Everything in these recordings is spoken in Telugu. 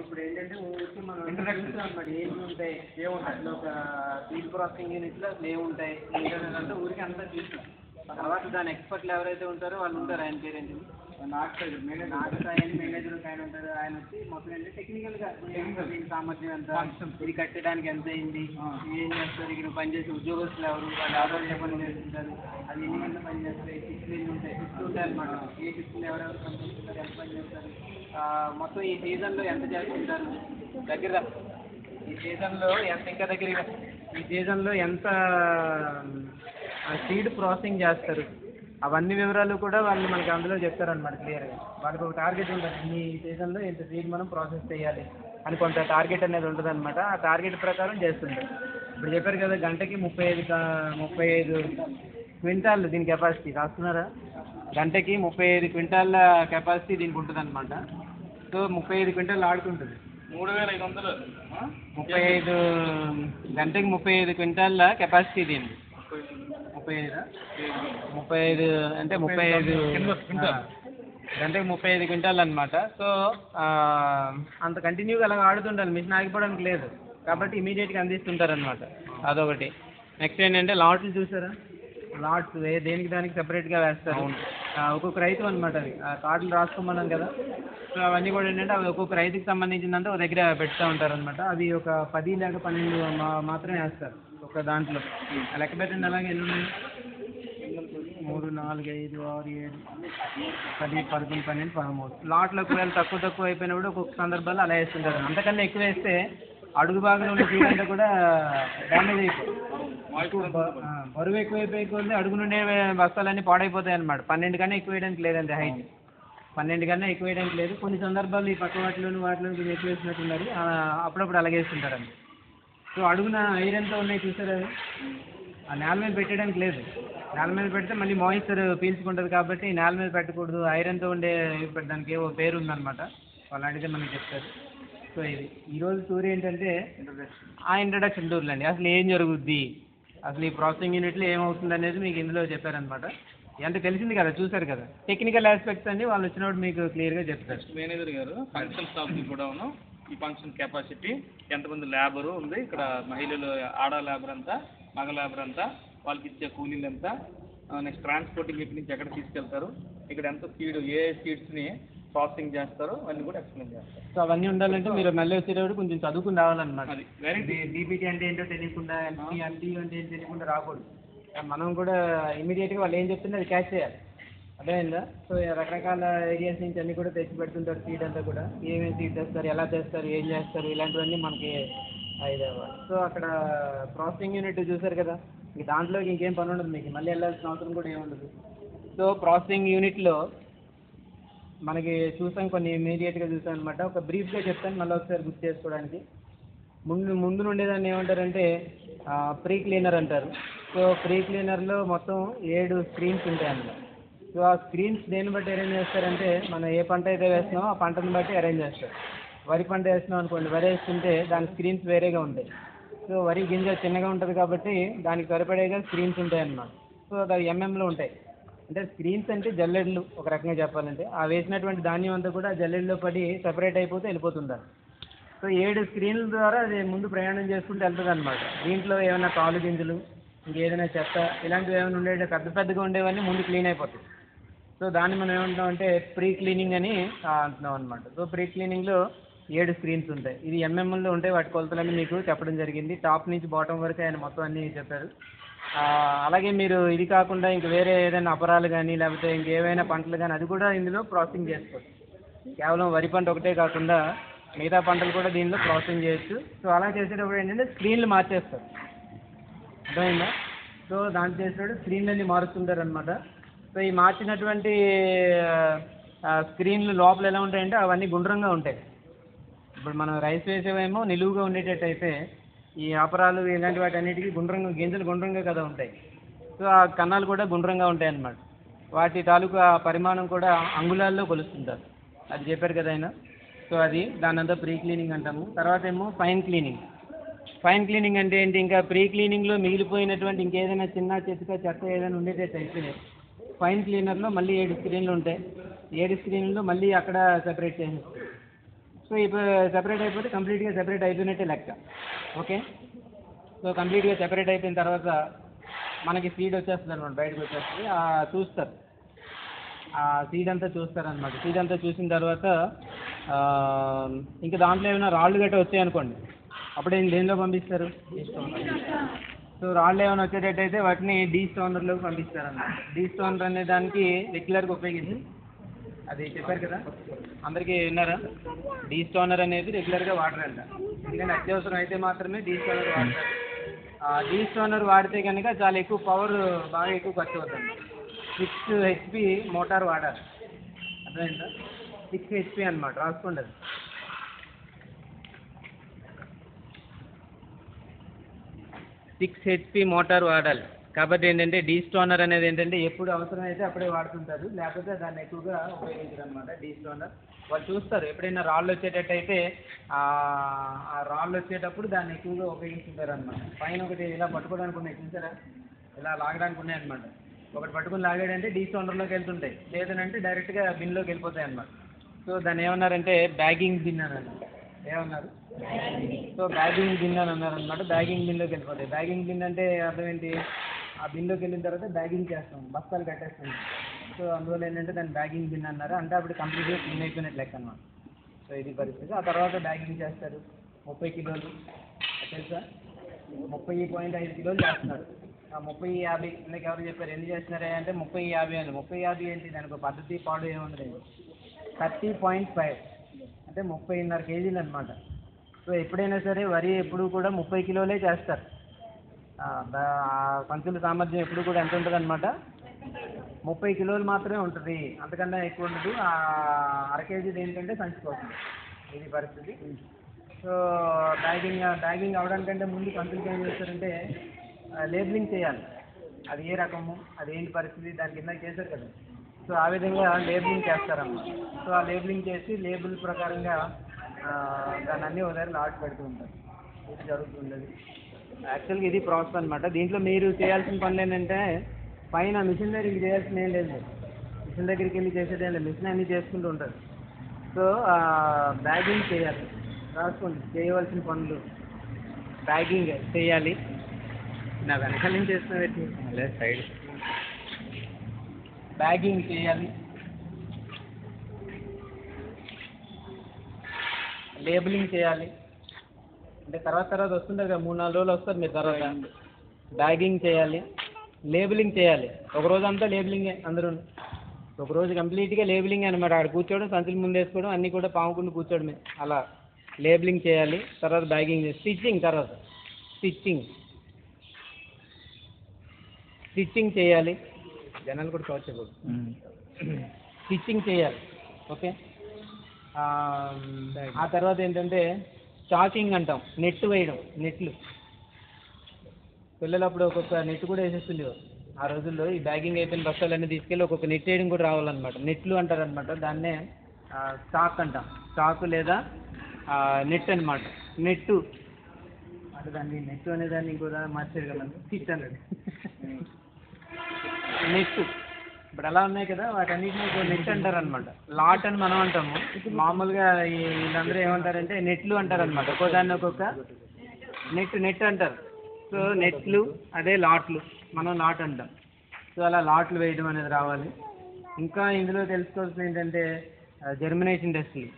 ఇప్పుడు ఏంటంటే ఊరికి మనం ఇంట్రడక్షన్ అనమాట ఏంటి ఉంటాయి ఏముంటాయి ఒక సీడ్ ప్రాసెసింగ్ యూనిట్లో అసలు ఏముంటాయి ఏంటంటే ఊరికి అంతా చూస్తాం. తర్వాత దాని ఎక్స్పర్ట్లు ఎవరైతే ఉంటారో వాళ్ళు ఉంటారు. ఆయన పేరు ఏంటి మేనేజర్ ఆయన ఉంటారు. ఆయన వచ్చి మొత్తం ఏంటంటే టెక్నికల్గా దీని సామర్థ్యం ఎంత, ఇది కట్టడానికి ఎంత అయింది, ఏం చేస్తారు, ఇక్కడ పనిచేసే ఉద్యోగస్తులు ఎవరు, వాళ్ళు ఆధార్ పని చేస్తుంటారు, అది ఎన్ని గంటలు పని చేస్తాయి, షిఫ్ట్లు ఎన్ని ఉంటాయి, షిఫ్ట్లు ఉంటాయి అనమాట. ఏ షిఫ్ట్లు ఎవరెవరు పని చేస్తుంటారు, ఎంత పని చేస్తారు, మొత్తం ఈ సీజన్లో ఎంత చేస్తుంటారు, దగ్గర ఈ సీజన్లో ఎంత, ఇంకా దగ్గర ఈ సీజన్లో ఎంత సీడ్ ప్రాసెసింగ్ చేస్తారు, అవన్నీ వివరాలు కూడా వాళ్ళు మనకి అందులో చెప్తారనమాట క్లియర్గా. వాళ్ళకి ఒక టార్గెట్ ఉంటుంది, ఈ సీజన్లో ఇంత సీడ్ మనం ప్రాసెస్ చేయాలి అని కొంత టార్గెట్ అనేది ఉంటుంది అనమాట. ఆ టార్గెట్ ప్రకారం చేస్తుంటారు. ఇప్పుడు చెప్పారు కదా గంటకి 35 క్వింటాల్ దీని కెపాసిటీ రాస్తున్నారా, గంటకి 35 క్వింటాల్ల కెపాసిటీ దీనికి ఉంటుంది అనమాట. సో 35 క్వింటాల్ ఆడుకుంటుంది. 3500 35 గంటకి 35 క్వింటాల్ల కెపాసిటీ దీనికి 35 అంటే 35 గంటకి 35 క్వింటాల్ అనమాట. సో అంత కంటిన్యూగా అలా ఆడుతుంటారు, మిషన్ ఆగిపోవడానికి లేదు కాబట్టి ఇమీడియట్గా అందిస్తుంటారు అనమాట. అదొకటి. నెక్స్ట్ ఏంటంటే లాట్లు చూసారా, లాట్స్ దేనికి దానికి సెపరేట్గా వేస్తారు. ఒక్కొక్క రైతు అనమాట, అది కార్డులు రాసుకోమన్నాం కదా. సో అవన్నీ కూడా ఏంటంటే అవి ఒక్కొక్క రైతుకి సంబంధించిందంటే ఒక దగ్గర పెడుతూ ఉంటారు అనమాట. అవి ఒక 10 లేక 12 మాత్రమే వేస్తారు ఒక దాంట్లో. లెక్క పెట్టండి అలాగే ఎన్ని ఉన్నాయి, 3, 4, 5, 6, 7, 10, 11, 12, 13 లాట్లు ఒకవేళ తక్కువ అయిపోయినప్పుడు ఒక్కొక్క సందర్భాల్లో అలా వేస్తుంటారు. అంతకన్నా ఎక్కువ వేస్తే అడుగు భాగంలో ఉన్న సీడ్ అంతా కూడా డ్యామేజ్ అయిపోతుంది. బరువు ఎక్కువైపోయి కొద్ది అడుగు నుండే బస్తాలన్నీ పాడైపోతాయి అనమాట. 12 కన్నా ఎక్కువ వేయడానికి లేదండి, హైట్ 12 కన్నా ఎక్కువ వేయడానికి లేదు. కొన్ని సందర్భాల్లో ఈ పక్క వాటిలోని కొంచెం ఎక్కువ వేసినట్టున్నారు, అప్పుడప్పుడు అలాగే వేస్తుంటారండి. సో అడుగున ఐరన్తో ఉన్నాయి చూసారా, ఆ నేల మీద పెట్టడానికి లేదు. నేల మీద పెడితే మళ్ళీ మాయిశ్చర్ పీల్చుకుంటుంది కాబట్టి నేల మీద పెట్టకూడదు. ఐరన్తో ఉండే దానికి ఏవో పేరు ఉందన్నమాట, వాళ్ళు అడిగితే మనకి చెప్తారు. సో ఇది ఈరోజు టూర్ ఏంటంటే ఆ ఇంట్రడక్షన్ టూర్లు అండి. అసలు ఏం జరుగుద్ది, అసలు ఈ ప్రాసెసింగ్ యూనిట్లో ఏమవుతుంది అనేది మీకు ఇందులో చెప్పారనమాట. అంటే తెలిసింది కదా, చూసారు కదా, టెక్నికల్ ఆస్పెక్ట్స్ అన్ని వాళ్ళు వచ్చినప్పుడు మీకు క్లియర్గా చెప్తారు. మేనేజర్ గారు ఫంక్షన్ స్టాఫ్ కూడా ఈ ఫంక్షన్ కెపాసిటీ ఎంతమంది లేబరు ఉంది, ఇక్కడ మహిళలు ఆడ లేబర్ అంతా, మగ లేబర్ అంతా, వాళ్ళకి ఇచ్చే కూలీలు ఎంత, నెక్స్ట్ ట్రాన్స్పోర్టింగ్ ఇక్కడి నుంచి ఎక్కడ తీసుకెళ్తారు, ఇక్కడ ఎంత సీడ్ ఏ సీడ్స్ని ప్రాసెసింగ్ చేస్తారో అవన్నీ కూడా ఎక్స్ప్లెయిన్ చేస్తారు. సో అవన్నీ ఉండాలంటే మీరు మళ్ళీ వచ్చేటప్పుడు కొంచెం చదువుకుని రావాలన్నమాట. డీపీటీ అంటే ఏంటో తెలియకుండా, ఎన్టీ అంటే ఏంటో తెలియకుండా రాకూడదు. మనం కూడా ఇమీడియట్గా వాళ్ళు ఏం చెప్తుంటే అది క్యాచ్ చేయాలి, అర్థమైందా. సో రకరకాల ఏరియాస్ నుంచి అన్నీ కూడా తెచ్చి పెడుతుంటారు సీడ్ అంతా కూడా, ఏమేమి సీడ్ తెస్తారు, ఎలా తెస్తారు, ఏం చేస్తారు, ఇలాంటివన్నీ మనకి ఇది అవ్వాలి. సో అక్కడ ప్రాసెసింగ్ యూనిట్ చూసారు కదా, ఇంక దాంట్లోకి ఇంకేం పని ఉండదు మీకు, మళ్ళీ వెళ్ళాల్సిన అవసరం కూడా ఏముండదు. సో ప్రాసెసింగ్ యూనిట్లో మనకి చూసాం, కొన్ని ఇమీడియట్గా చూసాం అనమాట. ఒక బ్రీఫ్గా చెప్తాను మళ్ళీ ఒకసారి గుర్తు చేసుకోవడానికి. ముందు నుండేదాన్ని ఏమంటారంటే ప్రీ క్లీనర్ అంటారు. సో ప్రీ క్లీనర్లో మొత్తం 7 స్క్రీన్స్ ఉంటాయి అన్నమాట. సో ఆ స్క్రీన్స్ దేన్ని బట్టి అరేంజ్ చేస్తారంటే, మనం ఏ పంట అయితే వేస్తున్నామో ఆ పంటను బట్టి అరేంజ్ చేస్తారు. వరి పంట వేస్తున్నాం అనుకోండి, వరి వేస్తుంటే దాని స్క్రీన్స్ వేరేగా ఉంటాయి. సో వరి గింజ చిన్నగా ఉంటుంది కాబట్టి దానికి సరిపడేగా స్క్రీన్స్ ఉంటాయి అన్నమాట. సో అది ఎంఎంలో ఉంటాయి. అంటే స్క్రీన్స్ అంటే జల్లెడలు ఒక రకంగా చెప్పాలంటే, ఆ వేసినటువంటి ధాన్యం అంతా కూడా జల్లెడలో పడి సెపరేట్ అయిపోతే వెళ్ళిపోతుంటారు. సో 7 స్క్రీన్ల ద్వారా అది ముందు ప్రయాణం చేసుకుంటూ వెళ్తుంది అనమాట. దీంట్లో ఏమైనా కాలు గింజలు, ఇంకేదైనా చెత్త, ఇలాంటివి ఏమైనా ఉండే పెద్దగా ఉండేవన్నీ ముందు క్లీన్ అయిపోతాయి. సో దాన్ని మనం ఏమంటాం అంటే ప్రీ క్లీనింగ్ అని అంటున్నాం అనమాట. సో ప్రీ క్లీనింగ్లో 7 స్క్రీన్స్ ఉంటాయి. ఇది ఎంఎంఎల్లో ఉంటాయి, వాటి కొలతలన్నీ మీకు చెప్పడం జరిగింది. టాప్ నుంచి బాటమ్ వరకు ఆయన మొత్తం అన్నీ చెప్పారు. అలాగే మీరు ఇది కాకుండా ఇంక వేరే ఏదైనా అపరాలు కానీ లేకపోతే ఇంకేమైనా పంటలు కానీ అది కూడా ఇందులో ప్రాసెసింగ్ చేసుకోవచ్చు. కేవలం వరి పంట ఒకటే కాకుండా మిగతా పంటలు కూడా దీనిలో ప్రాసెసింగ్ చేయొచ్చు. సో అలా చేసేటప్పుడు ఏంటంటే స్క్రీన్లు మార్చేస్తారు, అర్థమైందా. సో దాంట్లో చేసేటప్పుడు స్క్రీన్లన్నీ మారుస్తుంటారు అనమాట. సో ఈ మార్చినటువంటి స్క్రీన్లు లోపల ఎలా ఉంటాయంటే అవన్నీ గుండ్రంగా ఉంటాయి. ఇప్పుడు మనం రైస్ వేసేవేమో నిలువుగా ఉండేటట్టు అయితే, ఈ అపరాలు ఇలాంటి వాటి అన్నిటికీ గింజలు గుండ్రంగా కదా ఉంటాయి. సో ఆ కన్నాలు కూడా గుండ్రంగా ఉంటాయి అన్నమాట. వాటి తాలూకు పరిమాణం కూడా అంగుళాల్లో కొలుస్తుంటారు, అది చెప్పారు కదా ఆయన. సో అది దానంతా ప్రీ క్లీనింగ్ అంటాము. తర్వాత ఏమో ఫైన్ క్లీనింగ్. ఫైన్ క్లీనింగ్ అంటే ఏంటి, ఇంకా ప్రీ క్లీనింగ్లో మిగిలిపోయినటువంటి ఇంకేదైనా చిన్న చెత్త ఏదైనా ఉండేటట్టు అయితే ఫైన్ క్లీనర్లో మళ్ళీ 7 స్క్రీన్లు ఉంటాయి. 7 స్క్రీన్లో మళ్ళీ అక్కడ సెపరేట్ చేసేస్తారు. సో ఇప్పుడు సెపరేట్ అయిపోతే కంప్లీట్గా సెపరేట్ అయిపోయినట్టే లెక్క. ఓకే, సో కంప్లీట్గా సెపరేట్ అయిపోయిన తర్వాత మనకి ఫీడ్ వచ్చేస్తుంది అనమాట, బయటకు వచ్చేస్తుంది. చూస్తారు, ఆ సీడ్ అంతా చూస్తారనమాట. సీడ్ అంతా చూసిన తర్వాత ఇంకా దాంట్లో ఏమైనా రాళ్ళు గట్ట వచ్చాయనుకోండి, అప్పుడు దేనిలో పంపిస్తారు? సో రాళ్ళు ఏమైనా వచ్చేటట్టయితే వాటిని డీస్టోనర్లోకి పంపిస్తారన్నమాట. డీస్టోనర్ అనే దానికి రెగ్యులర్గా ఉపయోగించి, అది చెప్పారు కదా అందరికీ, విన్నారా? డీస్టోనర్ అనేది రెగ్యులర్గా వాడరంట, ఎందుకంటే అత్యవసరం అయితే మాత్రమే డీస్టోనర్ వాడతారు. డీస్టోనర్ వాడితే కనుక చాలా ఎక్కువ పవర్, బాగా ఎక్కువ ఖర్చు అవుతుంది. 6 HP మోటార్ వాడాలి, అర్థమైందా? 6 HP అనమాట, రాసుకోండి అది. 6 HP మోటార్ వాడాలి. కాబట్టి ఏంటంటే డీస్టోనర్ అనేది ఏంటంటే ఎప్పుడు అవసరమైతే అప్పుడే వాడుతుంటారు, లేకపోతే దాన్ని ఎక్కువగా ఉపయోగించరు అనమాట. డీస్టోనర్ వాళ్ళు చూస్తారు, ఎప్పుడైనా రాళ్ళు వచ్చేటట్టయితే ఆ రాళ్ళు వచ్చేటప్పుడు దాన్ని ఎక్కువగా ఉపయోగించుంటారు అనమాట. పైన ఒకటి ఇలా పట్టుకోవడానికి ఉన్నాయి చూసారా, ఇలా లాగడానికి ఉన్నాయి అనమాట. ఒకటి పట్టుకుని లాగాడంటే డీస్టోనర్లోకి వెళ్తుంటాయి, లేదనంటే డైరెక్ట్గా బిన్లోకి వెళ్ళిపోతాయి అనమాట. సో దాన్ని ఏమన్నారంటే బ్యాగింగ్ బిన్ అని అన్నారు. ఏమన్నారు? సో బ్యాగింగ్ బిన్ అని అన్నారు అనమాట. బ్యాగింగ్ బిన్లోకి వెళ్ళిపోతాయి. బ్యాగింగ్ బిన్ అంటే అర్థం ఏంటి? ఆ బిన్లోకి వెళ్ళిన తర్వాత బ్యాగింగ్ చేస్తాం, బస్తాలు కట్టేస్తాం. సో అందువల్ల ఏంటంటే దాన్ని బ్యాగింగ్ బిన్ అన్నారు. అంటే అప్పుడు కంప్లీట్గా క్లీన్ అయిపోయినట్టు లెక్క అనమాట. సో ఇది పరిస్థితి. ఆ తర్వాత బ్యాగింగ్ చేస్తారు. 30 కిలోలు తెలుసా? 30.5 కిలోలు చేస్తున్నారు. 30-50 ఇందాక ఎవరు చెప్పారు ఎన్ని చేస్తున్నారా అంటే 30-50 అని. 30-50 ఏంటి? దానికి ఒక పద్ధతి పాడు ఏముండదు. 30.5 అంటే 30.5 కేజీలు అనమాట. సో ఎప్పుడైనా సరే వరి ఎప్పుడు కూడా 30 కిలోలే చేస్తారు. సంచుల సామర్థ్యం ఎప్పుడు కూడా ఎంత ఉంటుంది అనమాట? 30 కిలోలు మాత్రమే ఉంటుంది, అంతకన్నా ఎక్కువ ఉండదు. 1/2 కేజీ ఏంటంటే సంచుకోవచ్చు. ఇది పరిస్థితి. సో బ్యాగింగ్ అవడానికంటే ముందు సంచులకి ఏం చేస్తారంటే లేబులింగ్ చేయాలి. అది ఏ రకము, అది ఏంటి పరిస్థితి, దాని కింద చేశారు కదా. సో ఆ విధంగా లేబులింగ్ చేస్తారన్నమాట. సో ఆ లేబులింగ్ చేసి లేబుల్ ప్రకారంగా దాన్ని అన్ని ఒక దగ్గర లాట్ పెడుతూ ఉంటారు. ఇది జరుగుతుండేది. యాక్చువల్గా ఇది ప్రాసెస్ అనమాట. దీంట్లో మీరు చేయాల్సిన పనులు ఏంటంటే పైన మిషన్ దగ్గరికి చేయాల్సిన ఏం లేదు, మిషన్ దగ్గరికి వెళ్ళి చేసేది ఏం లేదు, మిషన్ అన్నీ చేసుకుంటూ ఉంటారు. సో బ్యాగింగ్ చేయాలి, రాసుకోండి చేయవలసిన పనులు. బ్యాగింగ్ చేయాలి. నా వెనకాల నుంచి చేస్తున్నా సైడ్. బ్యాగింగ్ చేయాలి, లేబులింగ్ చేయాలి. అంటే తర్వాత వస్తుంటారు కదా, 3-4 రోజులు వస్తారు మీరు తర్వాత. బ్యాగింగ్ చేయాలి, లేబులింగ్ చేయాలి. ఒక రోజు అంతా లేబులింగే అందరూ. ఒక రోజు కంప్లీట్గా లేబులింగ్ అనమాట. అక్కడ కూర్చోవడం, సంచులు ముందు వేసుకోవడం, అన్నీ కూడా పాముకుంటూ కూర్చోవడమే. అలా లేబులింగ్ చేయాలి. తర్వాత బ్యాగింగ్, తర్వాత స్టిచ్చింగ్ చేయాలి. జనాలు కూడా చూడకూడదు. స్టిచ్చింగ్ చేయాలి. ఓకే, ఆ తర్వాత ఏంటంటే స్టాకింగ్ అంటాం, నెట్ వేయడం. నెట్లు పిల్లలు అప్పుడు ఒక్కొక్క నెట్ కూడా వేసేస్తుంది ఆ రోజుల్లో. ఈ బ్యాగింగ్ అయిపోయిన బస్తాలన్నీ తీసుకెళ్ళి ఒక్కొక్క నెట్ వేయడం కూడా రావాలన్నమాట. నెట్లు అంటారు అనమాట. దాన్నే స్టాక్ అంటాం. స్టాక్ లేదా నెట్ అనమాట. నెట్టు అంటే దాన్ని నెట్ అనేదాన్ని ఇంకో దాన్ని మార్చారు కదా, స్టిచ్ అన్నాడు. నెట్ ఇప్పుడు అలా ఉన్నాయి కదా, వాటన్నిటిని నెట్ అంటారు అనమాట. లాట్ అని మనం అంటాము. మామూలుగా వీళ్ళందరూ ఏమంటారంటే నెట్లు అంటారు అనమాట. ఒక్కోదాన్ని ఒక్కొక్క నెట్ అంటారు. సో నెట్లు అదే లాట్లు, మనం లాట్ అంటాం. సో అలా లాట్లు వేయడం అనేది రావాలి. ఇంకా ఇందులో తెలుసుకోవాల్సింది ఏంటంటే జర్మినేషన్ టెస్టులు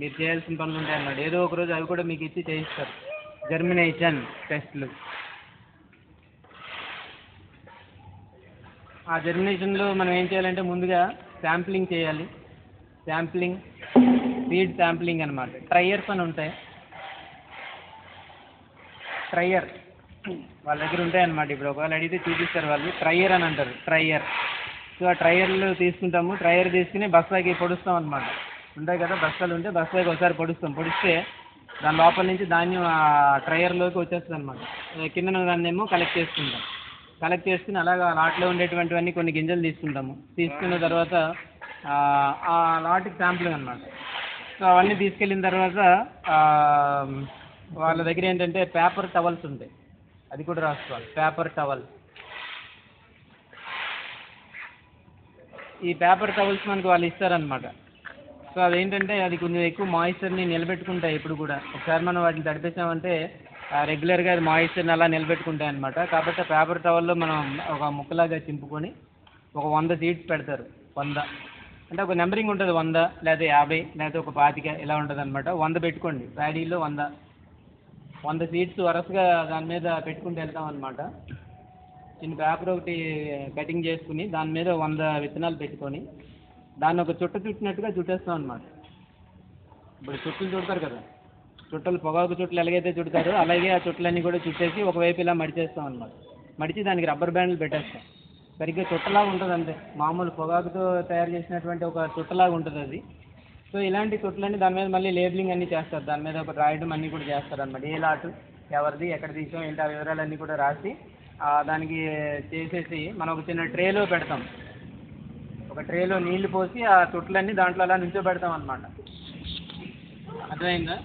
మీరు చేయాల్సిన పనులు ఉంటాయి అన్నమాట. ఏదో ఒక రోజు అవి కూడా మీకు ఇచ్చి చేయిస్తారు, జర్మినేషన్ టెస్టులు. ఆ జర్మినేషన్లో మనం ఏం చేయాలంటే ముందుగా శాంప్లింగ్ చేయాలి. సీడ్ శాంప్లింగ్ అనమాట. ట్రయర్స్ అని ఉంటాయి. ట్రయర్ వాళ్ళ దగ్గర ఉంటాయన్నమాట. ఇప్పుడు ఒకవేళ అడిగితే చూపిస్తారు వాళ్ళు. ట్రయర్ అని అంటారు, ట్రయర్. సో ఆ ట్రయర్లు తీసుకుంటాము. ట్రయర్ తీసుకుని బస్తాకి పొడుస్తాం అనమాట. ఉంటాయి కదా బస్తాలు, ఉంటే బస్తాకి ఒకసారి పొడిస్తే దాని లోపల నుంచి ధాన్యం ఆ ట్రయర్లోకి వచ్చేస్తుంది అనమాట. కింద దాన్ని ఏమో కలెక్ట్ చేసుకుని అలాగా లాట్లో ఉండేటువంటివన్నీ కొన్ని గింజలు తీసుకున్న తర్వాత ఆ లాట్కి శాంప్లింగ్ అనమాట. సో అవన్నీ తీసుకెళ్ళిన తర్వాత వాళ్ళ దగ్గర ఏంటంటే పేపర్ టవల్స్ ఉంటాయి, అది కూడా రాసుకోవాలి. పేపర్ ఈ పేపర్ టవల్స్ మనకు వాళ్ళు ఇస్తారనమాట. సో అదేంటంటే అది కొంచెం ఎక్కువ మాయిశ్చర్ని నిలబెట్టుకుంటాయి ఎప్పుడు కూడా. ఒకసారి మనం వాటిని తడిపేసామంటే రెగ్యులర్గా అది మాయిశ్చర్ని అలా నిలబెట్టుకుంటాయి అనమాట. కాబట్టి ఆ పేపర్ టవల్లో మనం ఒక ముక్కలాగా చింపుకొని ఒక 100 సీడ్స్ పెడతారు. 100 అంటే ఒక నెంబరింగ్ ఉంటుంది, 100 లేదా 50 లేదా ఒక 25 ఇలా ఉంటుంది అనమాట. 100 పెట్టుకోండి, ప్యాడీలో 100 సీడ్స్ వరుసగా దాని మీద పెట్టుకుంటూ వెళ్తాం అనమాట. చిన్న పేపర్ ఒకటి కటింగ్ చేసుకుని దాని మీద 100 విత్తనాలు పెట్టుకొని దాన్ని ఒక చుట్ట చుట్టినట్టుగా చుట్టేస్తాం అనమాట. ఇప్పుడు చుట్టలు చుడతారు కదా, చుట్టలు పొగాకు చుట్టలు ఎలాగైతే చుడతారో అలాగే ఆ చుట్టలన్నీ కూడా చుట్టేసి ఒకవైపు ఇలా మడిచేస్తాం అనమాట. మడిచి దానికి రబ్బర్ బ్యాండ్లు పెట్టేస్తాం. సరిగ్గా చుట్టలాగా ఉంటుంది అంతే, మామూలు పొగాకుతో తయారు చేసినటువంటి ఒక చుట్టలాగా ఉంటుంది అది. సో ఇలాంటి చుట్టలన్నీ దాని మీద మళ్ళీ లేబులింగ్ అన్నీ చేస్తారు, దాని మీద ఒక రాయడం అన్నీ కూడా చేస్తారు అనమాట. ఏ లాటు ఎవరిది ఎక్కడ తీసాం ఏంటి ఆ వివరాలన్నీ కూడా రాసి దానికి చేసేసి మనం ఒక చిన్న ట్రేలో పెడతాం. ఒక ట్రేలో నీళ్లు పోసి ఆ చుట్టలన్నీ దాంట్లో అలా నించోబెడతాం అనమాట. అర్థమైందా?